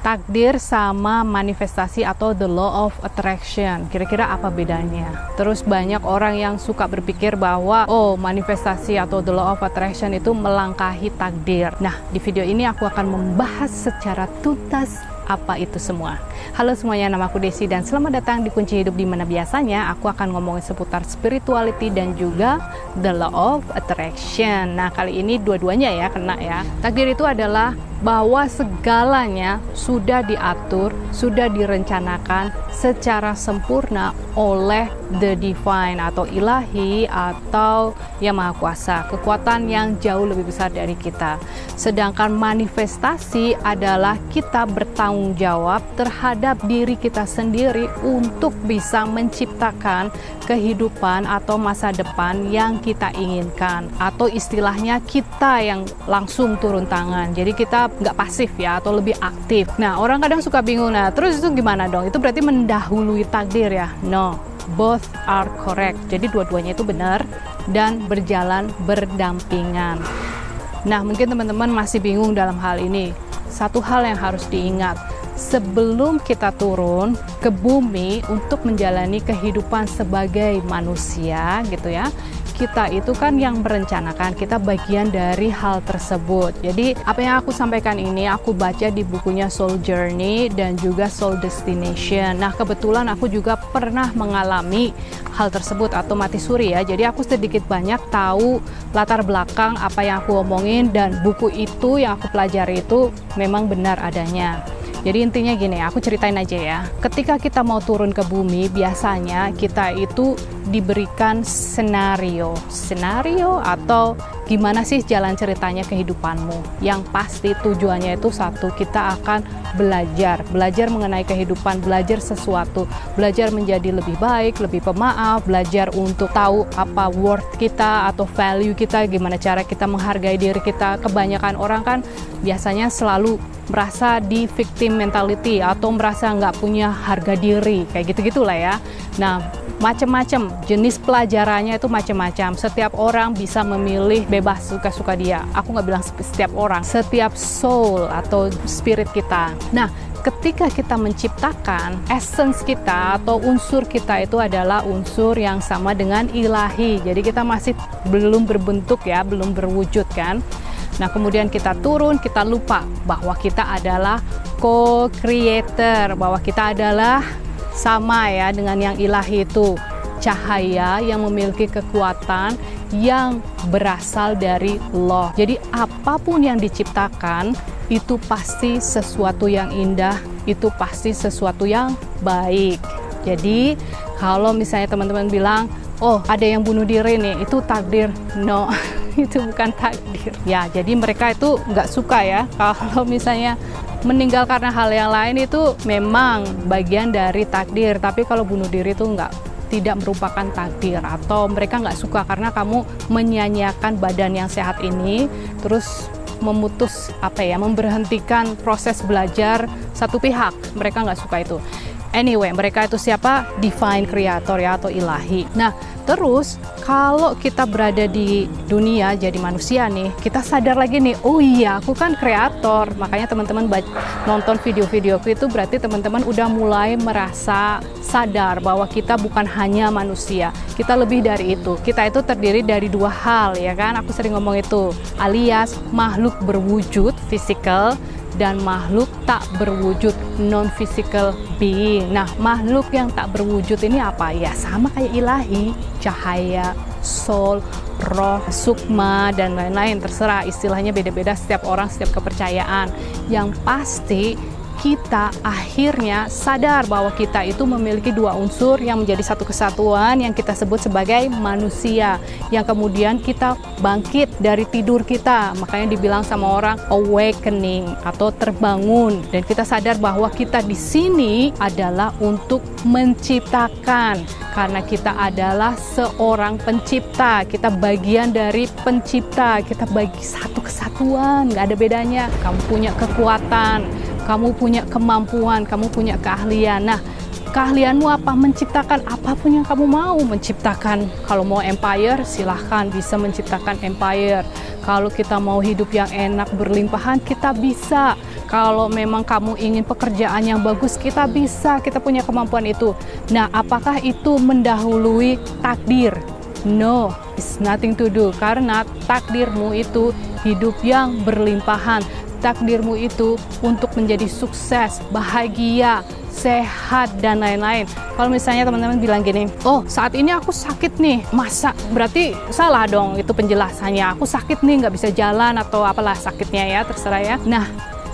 takdir sama manifestasi atau the law of attraction, kira-kira apa bedanya? Terus banyak orang yang suka berpikir bahwa manifestasi atau the law of attraction itu melangkahi takdir. Nah, di video ini aku akan membahas secara tuntas apa itu semua. Halo semuanya, nama aku Desi dan selamat datang di Kunci Hidup, di mana biasanya aku akan ngomongin seputar spirituality dan juga the law of attraction. Nah, kali ini dua-duanya ya kena ya. Takdir itu adalah bahwa segalanya sudah diatur, sudah direncanakan secara sempurna oleh the divine atau ilahi atau yang maha kuasa, kekuatan yang jauh lebih besar dari kita. Sedangkan manifestasi adalah kita bertanggung jawab terhadap diri kita sendiri untuk bisa menciptakan kehidupan atau masa depan yang kita inginkan, atau istilahnya kita yang langsung turun tangan. Jadi kita nggak pasif ya, atau lebih aktif. Nah, orang kadang suka bingung, nah terus itu gimana dong? Itu berarti mendahului takdir ya? No, both are correct. Jadi dua-duanya itu benar dan berjalan berdampingan. Nah, mungkin teman-teman masih bingung dalam hal ini. Satu hal yang harus diingat, sebelum kita turun ke bumi untuk menjalani kehidupan sebagai manusia gitu ya, kita itu kan yang merencanakan, kita bagian dari hal tersebut. Jadi apa yang aku sampaikan ini aku baca di bukunya Soul Journey dan juga Soul Destination. Nah, kebetulan aku juga pernah mengalami hal tersebut atau mati suri ya. Jadi aku sedikit banyak tahu latar belakang apa yang aku omongin, dan buku itu yang aku pelajari itu memang benar adanya. Jadi intinya gini, aku ceritain aja ya. Ketika kita mau turun ke bumi, biasanya kita itu diberikan skenario atau gimana sih jalan ceritanya kehidupanmu. Yang pasti tujuannya itu satu, kita akan belajar mengenai kehidupan, belajar sesuatu, belajar menjadi lebih baik, lebih pemaaf, belajar untuk tahu apa worth kita atau value kita, gimana cara kita menghargai diri kita. Kebanyakan orang kan biasanya selalu merasa di victim mentality atau merasa nggak punya harga diri, kayak gitu-gitulah ya. Nah, macam-macam jenis pelajarannya itu macam-macam. Setiap orang bisa memilih bebas suka-suka dia. Aku nggak bilang setiap orang, setiap soul atau spirit kita. Nah, ketika kita menciptakan, essence kita atau unsur kita itu adalah unsur yang sama dengan ilahi. Jadi kita masih belum berbentuk ya, belum berwujud kan. Nah, kemudian kita turun, kita lupa bahwa kita adalah co-creator, bahwa kita adalah sama ya dengan yang ilahi itu, cahaya yang memiliki kekuatan yang berasal dari Allah. Jadi apapun yang diciptakan itu pasti sesuatu yang indah, itu pasti sesuatu yang baik. Jadi kalau misalnya teman-teman bilang, oh ada yang bunuh diri nih, itu takdir. No, itu bukan takdir. Ya, jadi mereka itu nggak suka ya kalau misalnya meninggal karena hal yang lain, itu memang bagian dari takdir. Tapi kalau bunuh diri itu tidak merupakan takdir, atau mereka nggak suka karena kamu menyanyiakan badan yang sehat ini, terus memberhentikan proses belajar satu pihak. Mereka nggak suka itu. Anyway, mereka itu siapa? Divine Creator ya, atau ilahi. Nah, terus kalau kita berada di dunia jadi manusia nih, kita sadar lagi nih, oh iya aku kan kreator. Makanya teman-teman nonton video-videoku itu berarti teman-teman udah mulai merasa sadar bahwa kita bukan hanya manusia, kita lebih dari itu. Kita itu terdiri dari dua hal ya kan, aku sering ngomong itu, alias makhluk berwujud physical dan makhluk tak berwujud non-physical being. Nah, makhluk yang tak berwujud ini apa? Ya sama kayak ilahi, cahaya, soul, roh, sukma, dan lain-lain. Terserah istilahnya beda-beda setiap orang, setiap kepercayaan. Yang pasti kita akhirnya sadar bahwa kita itu memiliki dua unsur yang menjadi satu kesatuan yang kita sebut sebagai manusia, yang kemudian kita bangkit dari tidur kita. Makanya dibilang sama orang awakening atau terbangun, dan kita sadar bahwa kita di sini adalah untuk menciptakan, karena kita adalah seorang pencipta. Kita bagian dari pencipta, kita bagi satu kesatuan, nggak ada bedanya. Kamu punya kekuatan, kamu punya kemampuan, kamu punya keahlian. Nah, keahlianmu apa? Menciptakan apapun yang kamu mau. Menciptakan, kalau mau empire, silahkan bisa menciptakan empire. Kalau kita mau hidup yang enak, berlimpahan, kita bisa. Kalau memang kamu ingin pekerjaan yang bagus, kita bisa. Kita punya kemampuan itu. Nah, apakah itu mendahului takdir? No, it's nothing to do. Karena takdirmu itu hidup yang berlimpahan. Takdirmu itu untuk menjadi sukses, bahagia, sehat, dan lain-lain. Kalau misalnya teman-teman bilang gini, oh saat ini aku sakit nih, masa berarti salah dong itu penjelasannya. Aku sakit nih, nggak bisa jalan atau apalah sakitnya ya, terserah ya. Nah,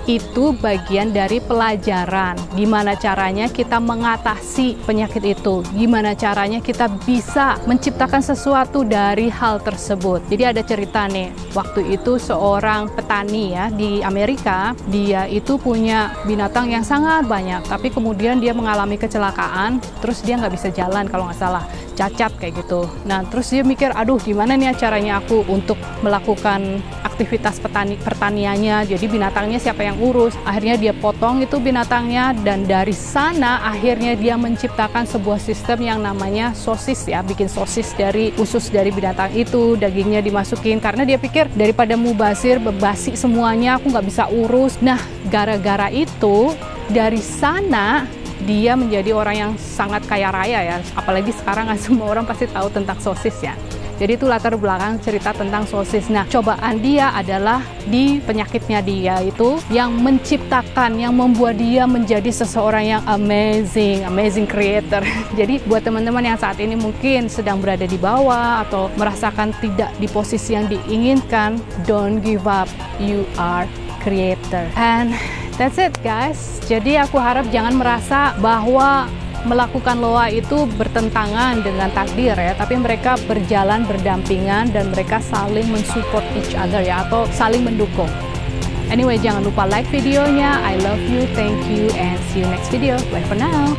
itu bagian dari pelajaran. Gimana caranya kita mengatasi penyakit itu? Gimana caranya kita bisa menciptakan sesuatu dari hal tersebut? Jadi ada cerita nih, waktu itu seorang petani ya di Amerika, dia itu punya binatang yang sangat banyak, tapi kemudian dia mengalami kecelakaan, terus dia nggak bisa jalan kalau nggak salah, cacat kayak gitu. Nah, terus dia mikir, aduh gimana nih caranya aku untuk melakukan aktivitas pertaniannya, jadi binatangnya siapa yang urus. Akhirnya dia potong itu binatangnya, dan dari sana akhirnya dia menciptakan sebuah sistem yang namanya sosis ya, bikin sosis dari usus dari binatang itu, dagingnya dimasukin, karena dia pikir daripada mubazir, bebasi semuanya, aku nggak bisa urus. Nah, gara-gara itu dari sana dia menjadi orang yang sangat kaya raya ya, apalagi sekarang kan semua orang pasti tahu tentang sosis ya. Jadi itu latar belakang cerita tentang sosis. Nah, cobaan dia adalah di penyakitnya dia itu yang menciptakan, yang membuat dia menjadi seseorang yang amazing creator. Jadi buat teman-teman yang saat ini mungkin sedang berada di bawah atau merasakan tidak di posisi yang diinginkan, don't give up, you are creator. And that's it guys. Jadi aku harap jangan merasa bahwa melakukan loa itu bertentangan dengan takdir ya, tapi mereka berjalan berdampingan dan mereka saling mensupport each other ya, atau saling mendukung. Anyway, jangan lupa like videonya. I love you, thank you, and see you next video. Bye for now.